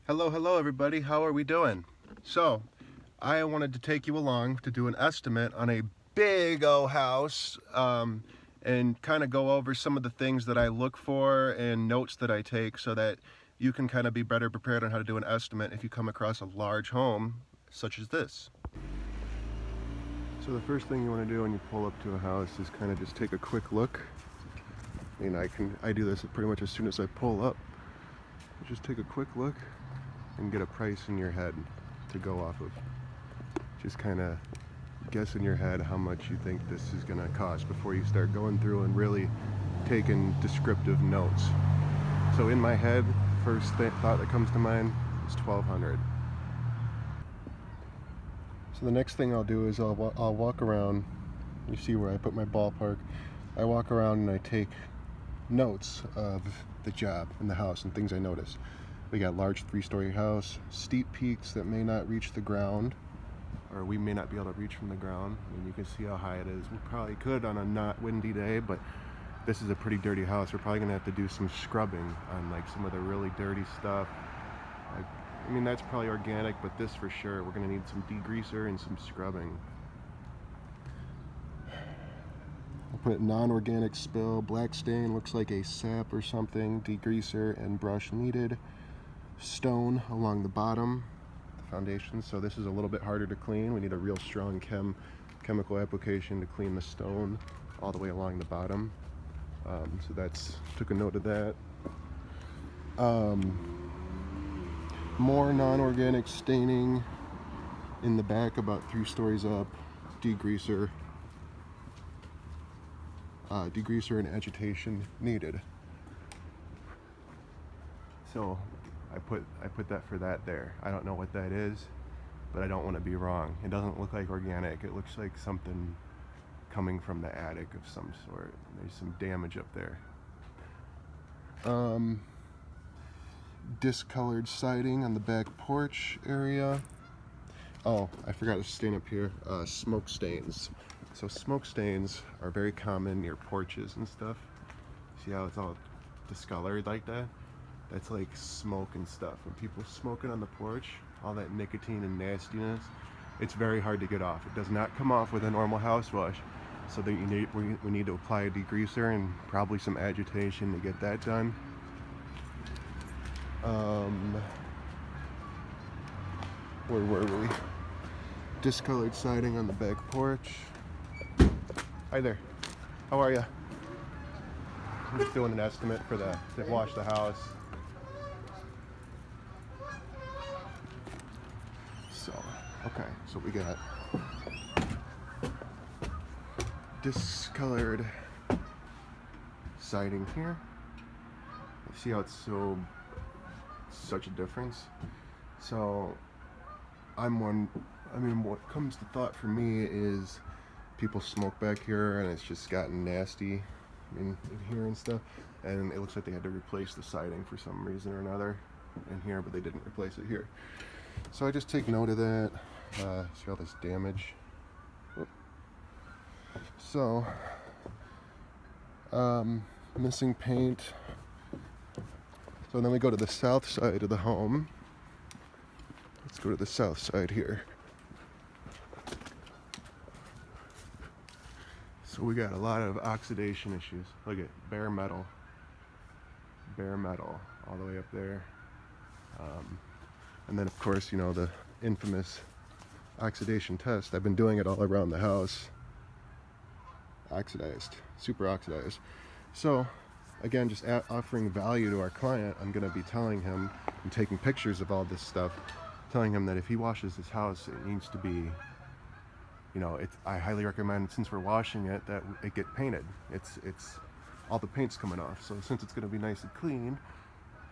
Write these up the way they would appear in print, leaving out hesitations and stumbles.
Hello everybody, how are we doing? So, I wanted to take you along to do an estimate on a big old house and kind of go over some of the things that I look for and notes that I take so that you can kind of be better prepared on how to do an estimate if you come across a large home such as this. So the first thing you want to do when you pull up to a house is kind of just take a quick look. I mean, I do this pretty much as soon as I pull up. Just take a quick look and get a price in your head to go off of. Just kind of guess in your head how much you think this is going to cost before you start going through and really taking descriptive notes. So in my head, first thought that comes to mind is $1,200. So the next thing I'll do is I'll walk around. You see where I put my ballpark. I walk around and I take notes of the job and the house and things I notice. We got large 3-story house, steep peaks that may not reach the ground, or we may not be able to reach from the ground. I mean, you can see how high it is. We probably could on a not windy day, but this is a pretty dirty house. We're probably gonna have to do some scrubbing on like some of the really dirty stuff. I mean, that's probably organic, but this for sure, we're gonna need some degreaser and some scrubbing. I'll put non-organic spill, black stain, looks like a sap or something, degreaser and brush needed. Stone along the bottom, the foundation, so this is a little bit harder to clean. We need a real strong chemical application to clean the stone all the way along the bottom. So that's, took a note of that. More non-organic staining in the back about 3 stories up, degreaser and agitation needed. So I put that for that there. I don't know what that is, but I don't want to be wrong. It doesn't look like organic. It looks like something coming from the attic of some sort. There's some damage up there. Discolored siding on the back porch area. Oh, I forgot to stain up here. Smoke stains. So smoke stains are very common near porches and stuff. See how it's all discolored like that? That's like smoke and stuff. When people smoking on the porch, all that nicotine and nastiness, it's very hard to get off. It does not come off with a normal house wash. So that we need to apply a degreaser and probably some agitation to get that done. Where were we? Discolored siding on the back porch. Hi there. How are you? I'm just doing an estimate for to wash the house. So, okay, so we got discolored siding here. See how it's such a difference? So, what comes to thought for me is people smoke back here and it's just gotten nasty in here and stuff, and it looks like they had to replace the siding for some reason or another in here, but they didn't replace it here. So I just take note of that. See all this damage. Whoop. So missing paint. So then we go to the south side of the home. Let's go to the south side here. So we got a lot of oxidation issues. Look at bare metal all the way up there. And then of course, you know, the infamous oxidation test. I've been doing it all around the house. Oxidized, super oxidized. So again, just offering value to our client, I'm gonna be telling him and taking pictures of all this stuff, telling him that if he washes his house, it needs to be, you know, I highly recommend, since we're washing it, that it get painted. It's all the paint's coming off. So since it's gonna be nice and clean,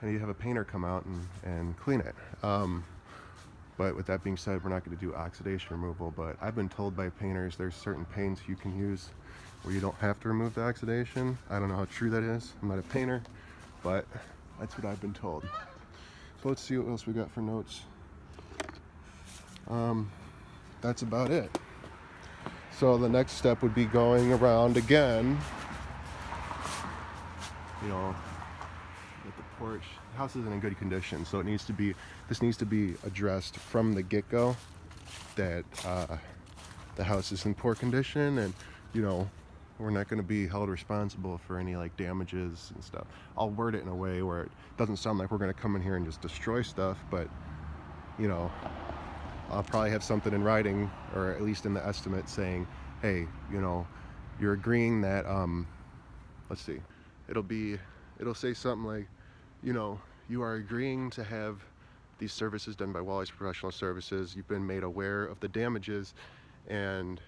and you have a painter come out and clean it. But with that being said, we're not gonna do oxidation removal, but I've been told by painters there's certain paints you can use where you don't have to remove the oxidation. I don't know how true that is. I'm not a painter, but that's what I've been told. So let's see what else we got for notes. That's about it. So the next step would be going around again, you know, with the porch. The house isn't in good condition, so this needs to be addressed from the get-go, that the house is in poor condition, and you know, we're not going to be held responsible for any like damages and stuff. I'll word it in a way where it doesn't sound like we're going to come in here and just destroy stuff, but you know, I'll probably have something in writing, or at least in the estimate, saying, hey, you know, you're agreeing that let's see, it'll say something like, you know, you are agreeing to have these services done by Wally's Professional Services. You've been made aware of the damages, and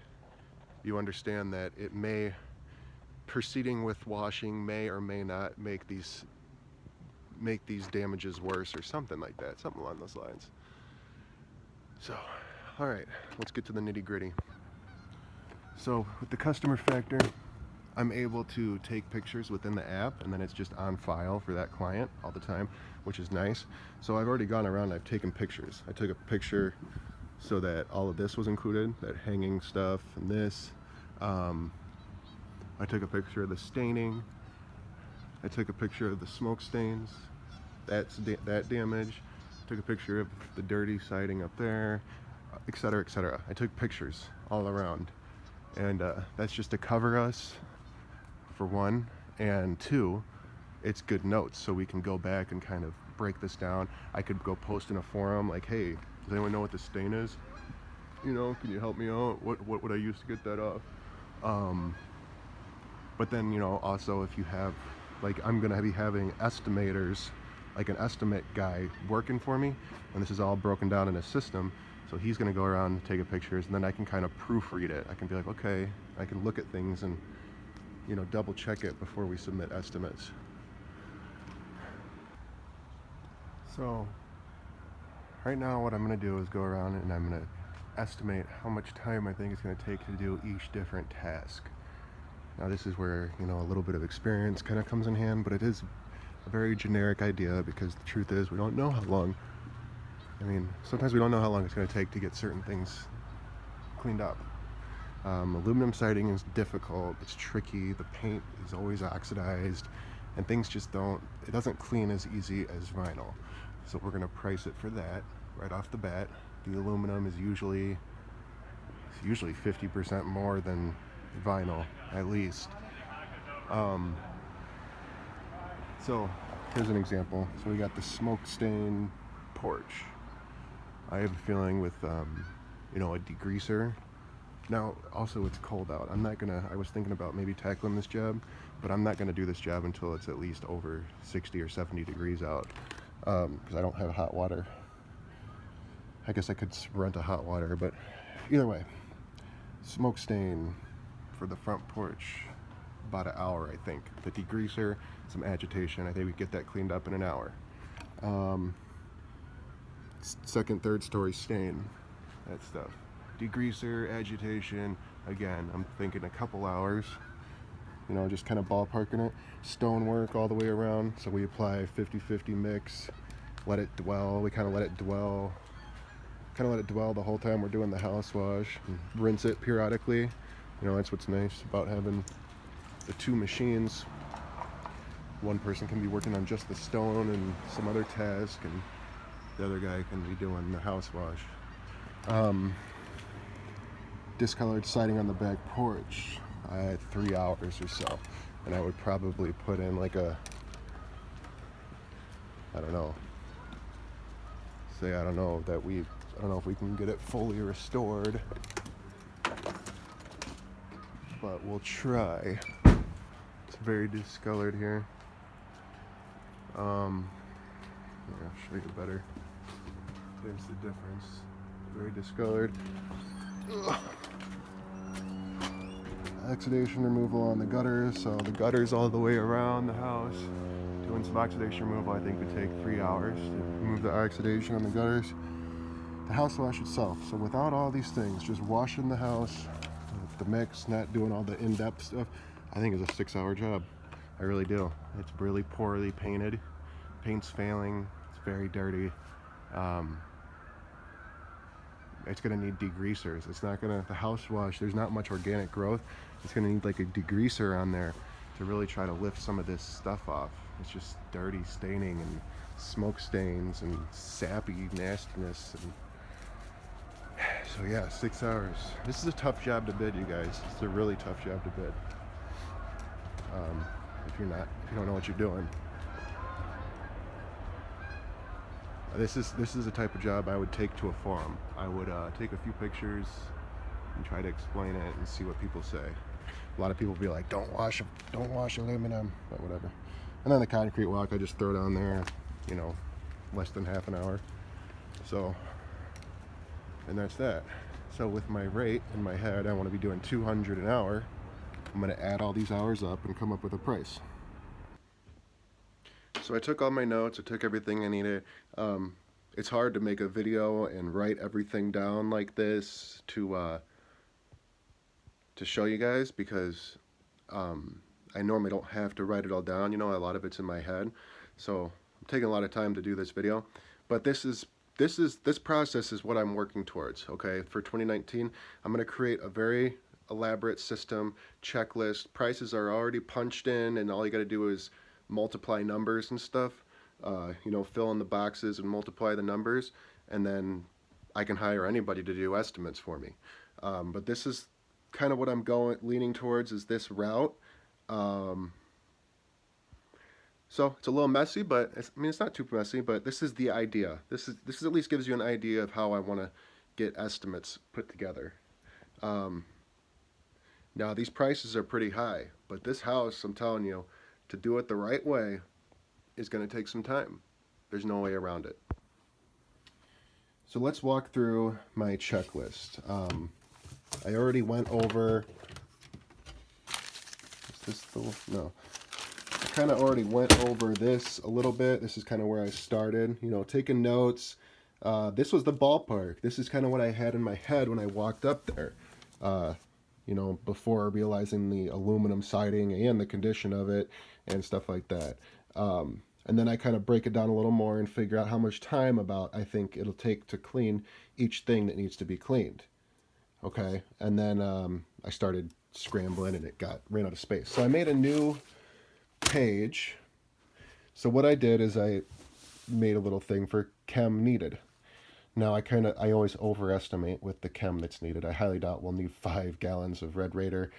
you understand that it may, proceeding with washing may or may not make these damages worse, or something like that, something along those lines. So, all right, let's get to the nitty-gritty. So with the customer factor, I'm able to take pictures within the app, and then it's just on file for that client all the time, which is nice. So I've already gone around and I've taken pictures. I took a picture so that all of this was included, that hanging stuff and this. I took a picture of the staining. I took a picture of the smoke stains. That's that damage. Took a picture of the dirty siding up there, etc., etc. I took pictures all around, and that's just to cover us, for one, and two, it's good notes, so we can go back and kind of break this down. I could go post in a forum like, hey, does anyone know what the stain is? You know, can you help me out? What would I use to get that off? But then, you know, also if you have, like, I'm gonna be having estimators, like an estimate guy working for me, and this is all broken down in a system. So he's gonna go around and take pictures, and then I can kind of proofread it. I can be like, okay, I can look at things and, you know, double check it before we submit estimates. So right now what I'm gonna do is go around and I'm gonna estimate how much time I think it's gonna take to do each different task. Now this is where, you know, a little bit of experience kind of comes in hand, but it is a very generic idea, because the truth is we don't know how long, I mean, sometimes we don't know how long it's going to take to get certain things cleaned up. Aluminum siding is difficult, it's tricky, the paint is always oxidized, and things just it doesn't clean as easy as vinyl. So we're going to price it for that right off the bat. The aluminum is usually 50% more than vinyl, at least. So here's an example. So we got the smoke stain porch. I have a feeling with you know, a degreaser. Now also it's cold out. I was thinking about maybe tackling this job, but I'm not gonna do this job until it's at least over 60 or 70 degrees out, because I don't have hot water. I guess I could rent a hot water, but either way, smoke stain for the front porch, about an hour, I think. The degreaser, some agitation, I think we get that cleaned up in an hour. Second, third story stain, that stuff. Degreaser, agitation, again, I'm thinking a couple hours, you know, just kind of ballparking it. Stonework all the way around, so we apply 50-50 mix, let it dwell, we kind of let it dwell the whole time we're doing the house wash, and rinse it periodically. You know, that's what's nice about having the two machines. One person can be working on just the stone and some other task, and the other guy can be doing the house wash. Discolored siding on the back porch, I had 3 hours or so, and I would probably put in like I don't know if we can get it fully restored, but we'll try. It's very discolored here. I'll show you better. There's the difference. Very discolored. Ugh. Oxidation removal on the gutters, so the gutters all the way around the house. Doing some oxidation removal, I think, would take 3 hours to remove the oxidation on the gutters. The house wash itself, so without all these things, just washing the house with the mix, not doing all the in-depth stuff, I think it's a 6-hour job. I really do. It's really poorly painted. Paint's failing. It's very dirty. It's gonna need degreasers. It's not gonna, the house wash, there's not much organic growth. It's gonna need like a degreaser on there to really try to lift some of this stuff off. It's just dirty staining and smoke stains and sappy nastiness. And so yeah, 6 hours. This is a tough job to bid, you guys. It's a really tough job to bid. If you don't know what you're doing. This is the type of job I would take to a forum. I would take a few pictures and try to explain it and see what people say. A lot of people be like, don't wash aluminum, but whatever. And then the concrete walk, I just throw down there, less than half an hour. So, and that's that. So with my rate in my head, I want to be doing 200 an hour. I'm going to add all these hours up and come up with a price. So I took all my notes, I took everything I needed. It's hard to make a video and write everything down like this to show you guys, because I normally don't have to write it all down. A lot of it's in my head. So I'm taking a lot of time to do this video. But this process is what I'm working towards, okay? For 2019, I'm going to create a very elaborate system, checklist. Prices are already punched in, and all you got to do is multiply numbers and stuff, fill in the boxes and multiply the numbers, and then I can hire anybody to do estimates for me. But this is kind of what I'm leaning towards, is this route. So it's a little messy, but it's not too messy, but this is the idea. This is at least gives you an idea of how I want to get estimates put together. Now these prices are pretty high, but this house, I'm telling you, to do it the right way is going to take some time. There's no way around it. So let's walk through my checklist. I already went over, I kind of already went over this a little bit. This is kind of where I started, taking notes. This was the ballpark. This is kind of what I had in my head when I walked up there. Before realizing the aluminum siding and the condition of it and stuff like that. And then I kind of break it down a little more and figure out how much time I think it'll take to clean each thing that needs to be cleaned. Okay, and then I started scrambling and it ran out of space. So I made a new page. So what I did is I made a little thing for chem needed. Now I always overestimate with the chem that's needed. I highly doubt we'll need 5 gallons of Red Raider,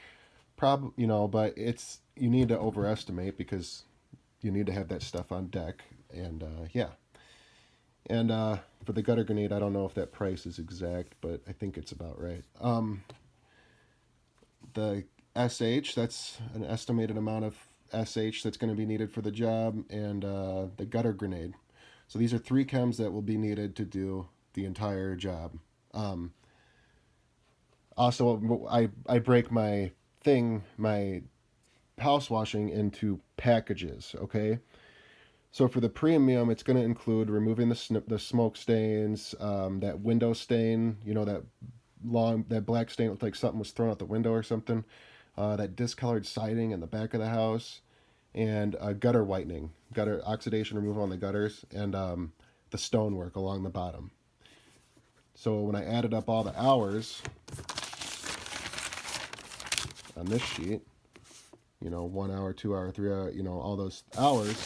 but you need to overestimate because you need to have that stuff on deck. And yeah, and for the gutter grenade, I don't know if that price is exact, but I think it's about right. The SH, that's an estimated amount of SH that's going to be needed for the job, and the gutter grenade. So these are 3 chems that will be needed to do the entire job. Also, I break my house washing into packages, okay? So for the premium, it's going to include removing the smoke stains, that window stain, that black stain, it looked like something was thrown out the window or something, that discolored siding in the back of the house, and gutter whitening, gutter oxidation removal on the gutters, and the stonework along the bottom. So when I added up all the hours on this sheet, 1 hour, 2 hour, 3 hour, all those hours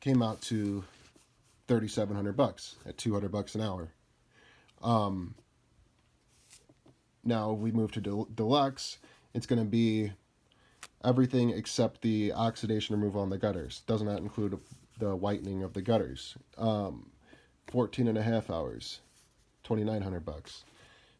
came out to $3,700 at $200 an hour. Now we move to Deluxe. It's going to be everything except the oxidation removal on the gutters. Does not include the whitening of the gutters. 14 and a half hours, $2,900.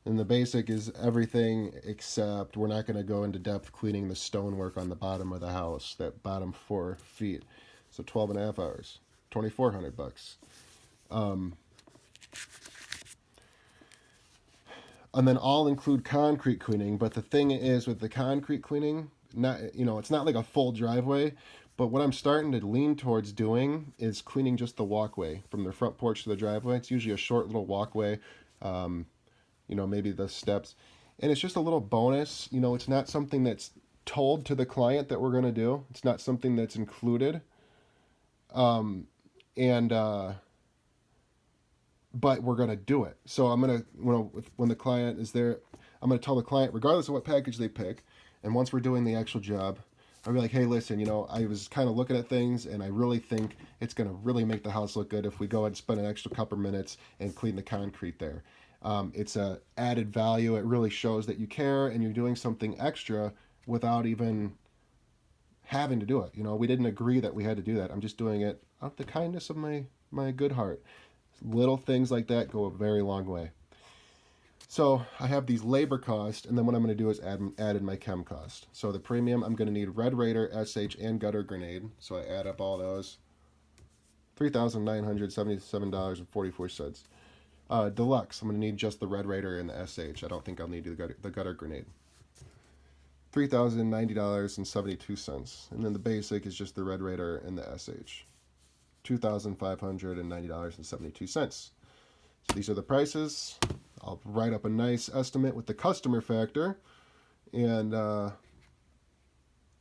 And the basic is everything except we're not going to go into depth cleaning the stonework on the bottom of the house, that bottom 4 feet. So 12 and a half hours, $2,400. And then I'll include concrete cleaning, but the thing is with the concrete cleaning, it's not like a full driveway, but what I'm starting to lean towards doing is cleaning just the walkway from the front porch to the driveway. It's usually a short little walkway, maybe the steps. And it's just a little bonus. It's not something that's told to the client that we're going to do. It's not something that's included. But we're going to do it. So I'm going to, when the client is there, I'm going to tell the client, regardless of what package they pick, and once we're doing the actual job, I'd be like, hey, listen, I was kind of looking at things, and I really think it's going to really make the house look good if we go ahead and spend an extra couple minutes and clean the concrete there. It's a added value. It really shows that you care and you're doing something extra without even having to do it. We didn't agree that we had to do that. I'm just doing it out of the kindness of my good heart. Little things like that go a very long way. So I have these labor costs, and then what I'm going to do is add in my chem cost. So the premium, I'm going to need Red Raider, SH, and Gutter Grenade. So I add up all those. $3,977.44. Deluxe, I'm going to need just the Red Raider and the SH. I don't think I'll need the Gutter Grenade. $3,090.72. And then the basic is just the Red Raider and the SH. $2,590.72. So these are the prices. I'll write up a nice estimate with the customer factor and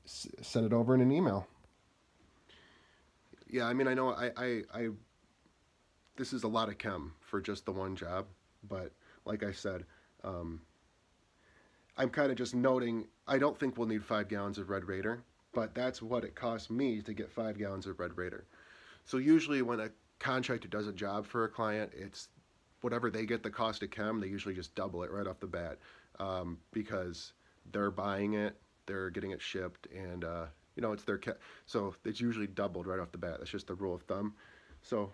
send it over in an email. Yeah, I mean, I know I this is a lot of chem for just the one job, but like I said, I'm kind of just noting I don't think we'll need 5 gallons of Red Raider, but that's what it costs me to get 5 gallons of Red Raider. So usually when a contractor does a job for a client, it's whatever they get the cost of chem, they usually just double it right off the bat, because they're buying it, they're getting it shipped, and it's so it's usually doubled right off the bat. That's just the rule of thumb. So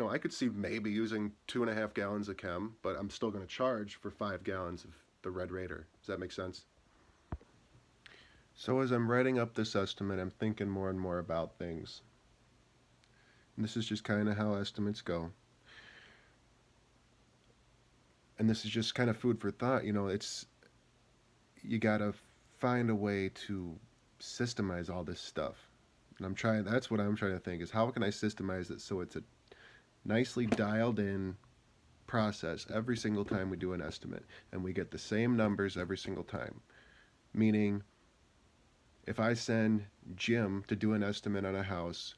I could see maybe using 2.5 gallons of chem, but I'm still going to charge for 5 gallons of the Red Raider. Does that make sense? So as I'm writing up this estimate, I'm thinking more and more about things. And this is just kind of how estimates go. And this is just kind of food for thought. You gotta find a way to systemize all this stuff. And that's what I'm trying to think is how can I systemize it so it's a nicely dialed in process every single time we do an estimate and we get the same numbers every single time. Meaning, if I send Jim to do an estimate on a house,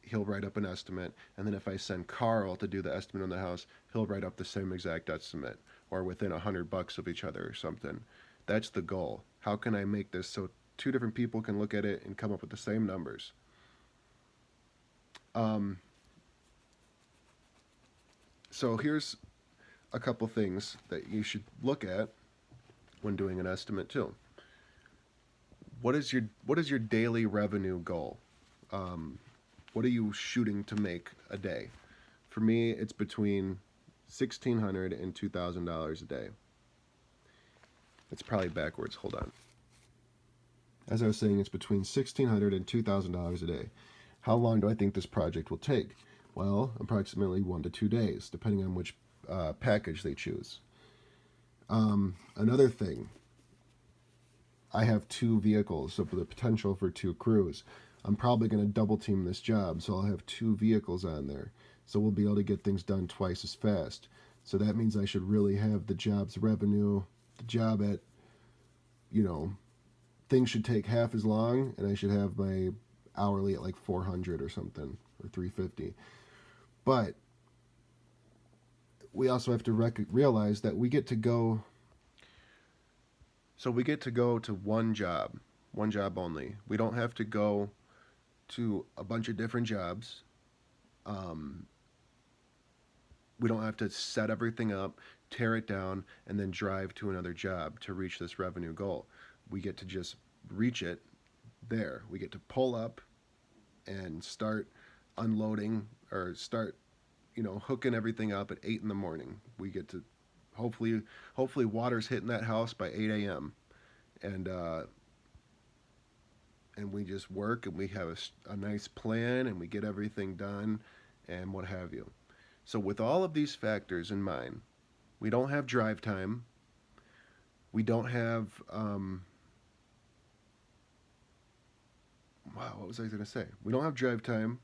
he'll write up an estimate, and then if I send Carl to do the estimate on the house, he'll write up the same exact estimate, or within $100 of each other or something. That's the goal. How can I make this so two different people can look at it and come up with the same numbers? So here's a couple things that you should look at when doing an estimate too. What is your daily revenue goal? What are you shooting to make a day? For me, it's between $1,600 and $2,000 a day. It's probably backwards. Hold on. As I was saying, it's between $1,600 and $2,000 a day. How long do I think this project will take? Well, approximately 1 to 2 days, depending on which package they choose. Another thing, I have 2 vehicles, so for the potential for 2 crews. I'm probably going to double team this job, so I'll have 2 vehicles on there. So we'll be able to get things done twice as fast. So that means I should really have the job's revenue, the job at, things should take half as long, and I should have my hourly at like 400 or something, or 350. But we also have to realize that we get to go. So we get to go to one job only. We don't have to go to a bunch of different jobs. We don't have to set everything up, tear it down, and then drive to another job to reach this revenue goal. We get to just reach it there. We get to pull up and start unloading or start, hooking everything up at 8 in the morning. We get to hopefully water's hitting that house by 8 a.m. And we just work and we have a nice plan and we get everything done and what have you. So with all of these factors in mind, we don't have drive time. We don't have, what was I going to say? We don't have drive time.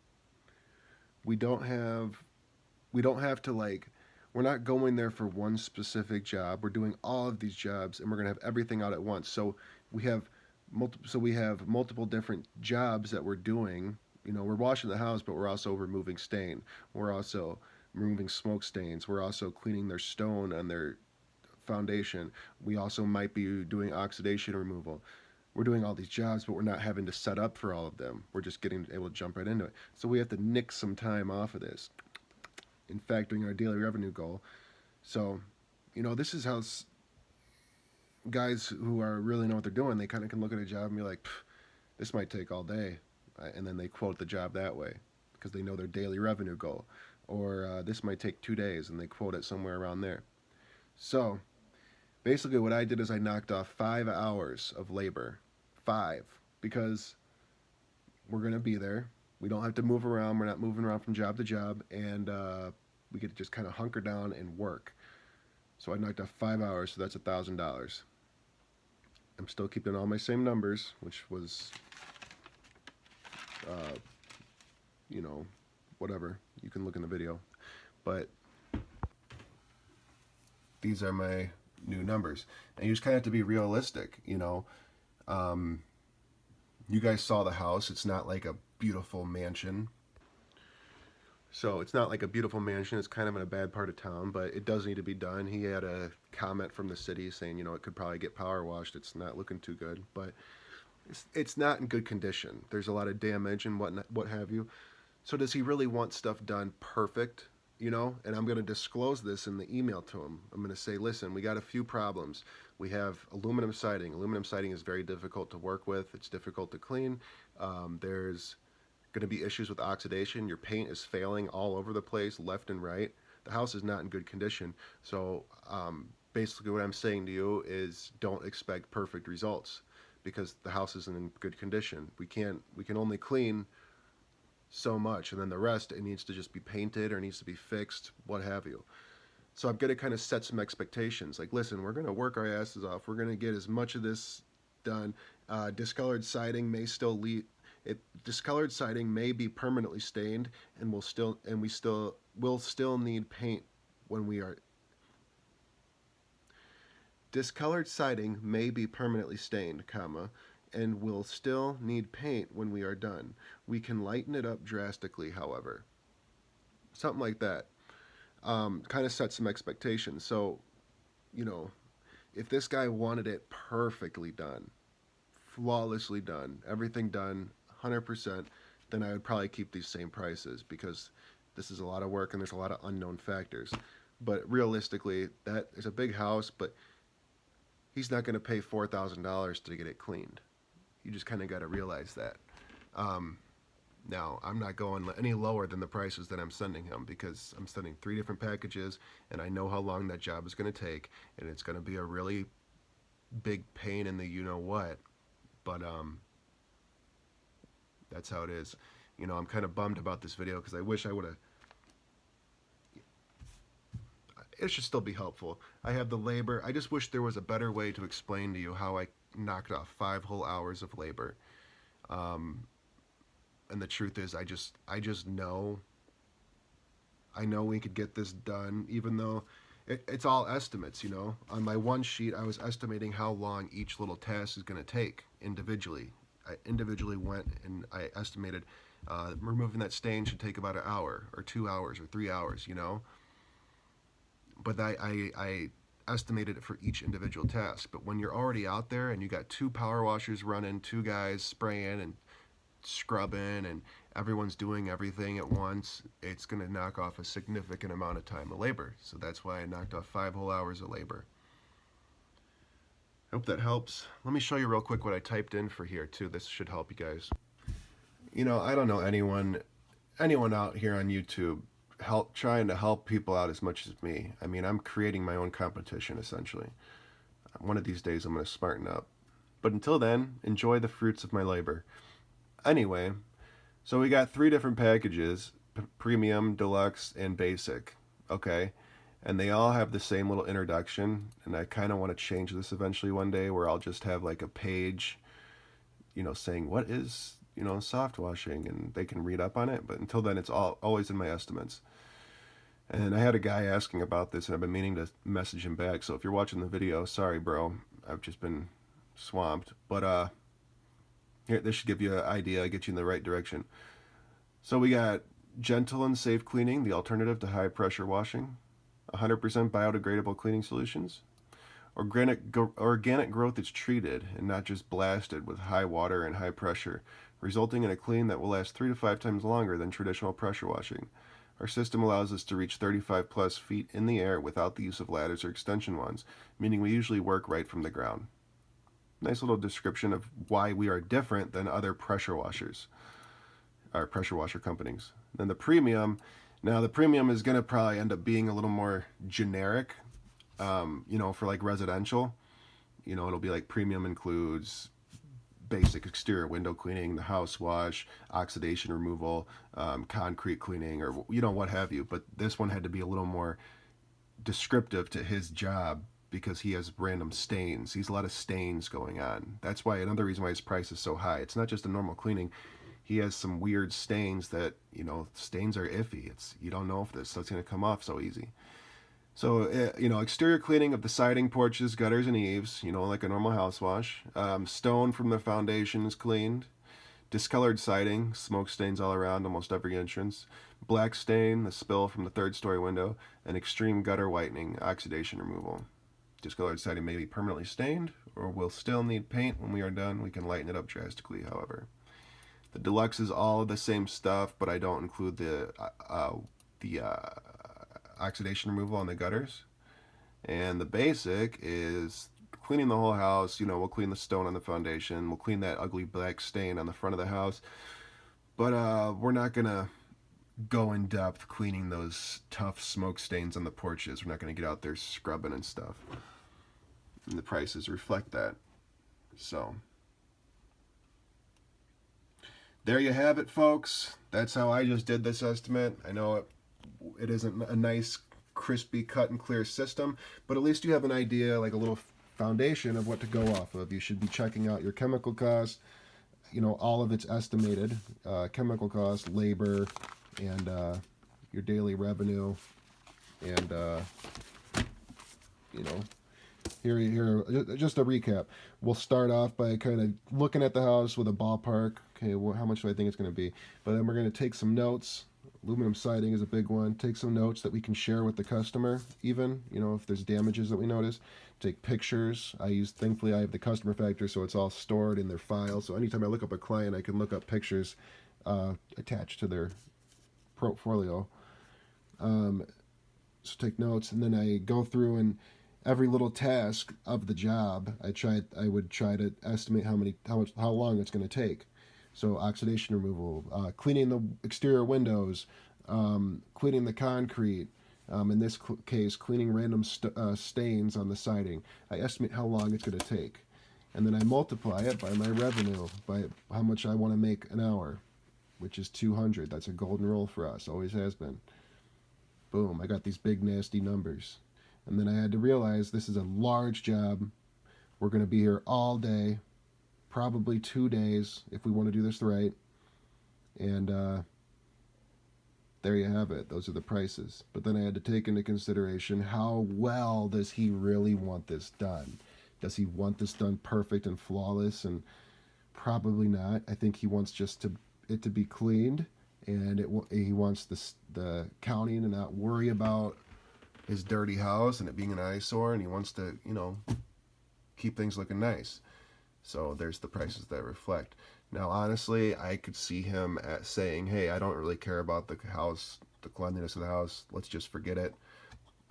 We don't have to we're not going there for one specific job. We're doing all of these jobs and we're going to have everything out at once. So we have multiple different jobs that we're doing. We're washing the house, but we're also removing stain. We're also removing smoke stains. We're also cleaning their stone on their foundation. We also might be doing oxidation removal. we're doing all these jobs, but we're not having to set up for all of them. We're just getting able to jump right into it. So we have to nick some time off of this in factoring our daily revenue goal. So, this is how guys who are really know what they're doing, they kind of can look at a job and be like, this might take all day. And then they quote the job that way because they know their daily revenue goal. Or this might take 2 days, and they quote it somewhere around there. So basically what I did is I knocked off 5 hours of labor. 5. Because we're going to be there. We don't have to move around. We're not moving around from job to job. And we get to just kind of hunker down and work. So I knocked off 5 hours, so that's $1,000. I'm still keeping all my same numbers, which was, whatever. You can look in the video. But these are my new numbers. And you just kind of have to be realistic, You guys saw the house. It's not like a beautiful mansion. So it's not like a beautiful mansion. It's kind of in a bad part of town, but it does need to be done. He had a comment from the city saying, it could probably get power washed. It's not looking too good, but it's not in good condition. There's a lot of damage and what have you. So does he really want stuff done perfect? And I'm going to disclose this in the email to him. I'm going to say, listen, we got a few problems. We have aluminum siding. Aluminum siding is very difficult to work with. It's difficult to clean. There's going to be issues with oxidation. Your paint is failing all over the place, left and right. The house is not in good condition. So basically what I'm saying to you is don't expect perfect results because the house isn't in good condition. We can only clean so much, and then the rest, it needs to just be painted or needs to be fixed, what have you. So I'm going to kind of set some expectations. Like, listen, we're going to work our asses off. We're going to get as much of this done. Discolored siding may still leak. Discolored siding may be permanently stained, and will still need paint when we are. Discolored siding may be permanently stained, and will still need paint when we are done. We can lighten it up drastically, however. Something like that. Kind of set some expectations. So, if this guy wanted it perfectly done, flawlessly done, everything done, 100%, then I would probably keep these same prices because this is a lot of work and there's a lot of unknown factors. But realistically, that is a big house, but he's not going to pay $4,000 to get it cleaned. You just kind of got to realize that. Now, I'm not going any lower than the prices that I'm sending him because I'm sending 3 different packages, and I know how long that job is going to take, and it's going to be a really big pain in the you-know-what. But that's how it is. I'm kind of bummed about this video because I wish I would have. It should still be helpful. I have the labor. I just wish there was a better way to explain to you how I knocked off 5 whole hours of labor. And the truth is, I just know. I know we could get this done, even though it's all estimates. On my one sheet, I was estimating how long each little task is going to take individually. I individually went and I estimated removing that stain should take about an hour or 2 hours or 3 hours. But I estimated it for each individual task. But when you're already out there and you got 2 power washers running, 2 guys spraying and scrubbing, and everyone's doing everything at once, it's going to knock off a significant amount of time of labor. So that's why I knocked off 5 whole hours of labor. I hope that helps. Let me show you real quick what I typed in for here too. This should help you guys. I don't know anyone out here on YouTube trying to help people out as much as me. I mean, I'm creating my own competition essentially. One of these days I'm going to smarten up. But until then, enjoy the fruits of my labor. Anyway, so we got 3 different packages, premium, deluxe, and basic. Okay? And they all have the same little introduction, and I kind of want to change this eventually one day where I'll just have like a page, saying what is, soft washing, and they can read up on it. But until then, it's always in my estimates. And I had a guy asking about this, and I've been meaning to message him back. So if you're watching the video, sorry, bro. I've just been swamped. But here, this should give you an idea, get you in the right direction. So we got gentle and safe cleaning, the alternative to high pressure washing. 100% biodegradable cleaning solutions. Organic growth is treated and not just blasted with high water and high pressure, resulting in a clean that will last 3 to 5 times longer than traditional pressure washing. Our system allows us to reach 35 plus feet in the air without the use of ladders or extension wands, meaning we usually work right from the ground. Nice little description of why we are different than other pressure washers, or pressure washer companies. Then the premium. Now the premium is going to probably end up being a little more generic, for like residential. It'll be like premium includes basic exterior window cleaning, the house wash, oxidation removal, concrete cleaning, or what have you. But this one had to be a little more descriptive to his job because he has random stains. He's a lot of stains going on. That's why another reason why his price is so high. It's not just a normal cleaning. He has some weird stains that, stains are iffy. You don't know if this stuff's going to come off so easy. So, exterior cleaning of the siding, porches, gutters, and eaves, like a normal house wash. Stone from the foundation is cleaned. Discolored siding, smoke stains all around almost every entrance. Black stain, the spill from the third-story window. And extreme gutter whitening, oxidation removal. Discolored siding may be permanently stained, or will still need paint when we are done. We can lighten it up drastically, however. The Deluxe is all the same stuff, but I don't include the oxidation removal on the gutters. And the basic is cleaning the whole house. We'll clean the stone on the foundation. We'll clean that ugly black stain on the front of the house. But we're not going to go in depth cleaning those tough smoke stains on the porches. We're not going to get out there scrubbing and stuff. And the prices reflect that. So there you have it, folks. That's how I just did this estimate. I know it isn't a nice, crispy, cut and clear system, but at least you have an idea, like a little foundation of what to go off of. You should be checking out your chemical costs, all of it's estimated, chemical costs, labor, and your daily revenue, and here, just a recap. We'll start off by kind of looking at the house with a ballpark. Okay, how much do I think it's going to be? But then we're going to take some notes. Aluminum siding is a big one. Take some notes that we can share with the customer, even, if there's damages that we notice. Take pictures. Thankfully, I have the customer factor, so it's all stored in their file. So anytime I look up a client, I can look up pictures attached to their portfolio. So take notes, and then I go through and every little task of the job, I would try to estimate how long it's going to take. So oxidation removal, cleaning the exterior windows, cleaning the concrete, in this case, cleaning random stains on the siding. I estimate how long it's going to take. And then I multiply it by my revenue, by how much I want to make an hour, which is 200. That's a golden rule for us, always has been. Boom, I got these big nasty numbers. And then I had to realize this is a large job. We're going to be here all day, probably 2 days if we want to do this right. And there you have it. Those are the prices. But then I had to take into consideration, how well does he really want this done? Does he want this done perfect and flawless? And probably not. I think he wants just it to be cleaned, and he wants the county to not worry about his dirty house and it being an eyesore, and he wants to, keep things looking nice. So there's the prices that reflect. Now, honestly, I could see him saying, hey, I don't really care about the house, the cleanliness of the house. Let's just forget it.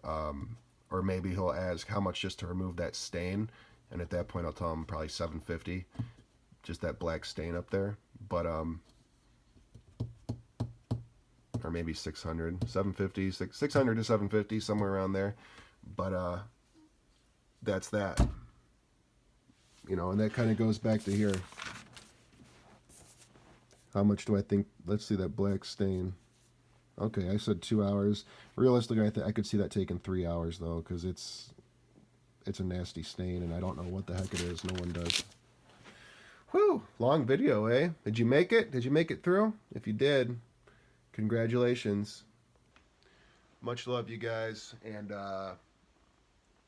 Or maybe he'll ask how much just to remove that stain. And at that point, I'll tell him probably $750. Just that black stain up there. But, or maybe 600, 750, 600 to 750, somewhere around there. But that's that. And that kind of goes back to here. How much do I think? Let's see that black stain. Okay, I said 2 hours. Realistically, I could see that taking 3 hours though, because it's a nasty stain, and I don't know what the heck it is. No one does. Whew, long video, eh? Did you make it? Did you make it through? If you did, congratulations. Much love, you guys, and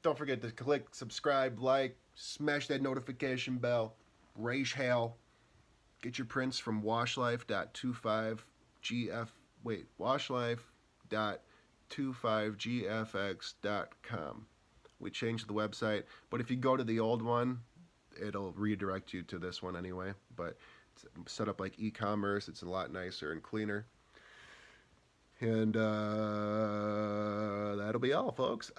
don't forget to click subscribe, like, smash that notification bell, raise hell. Get your prints from washlife.25gfx.com. We changed the website, but if you go to the old one, it'll redirect you to this one anyway. But it's set up like e-commerce. It's a lot nicer and cleaner. And that'll be all, folks.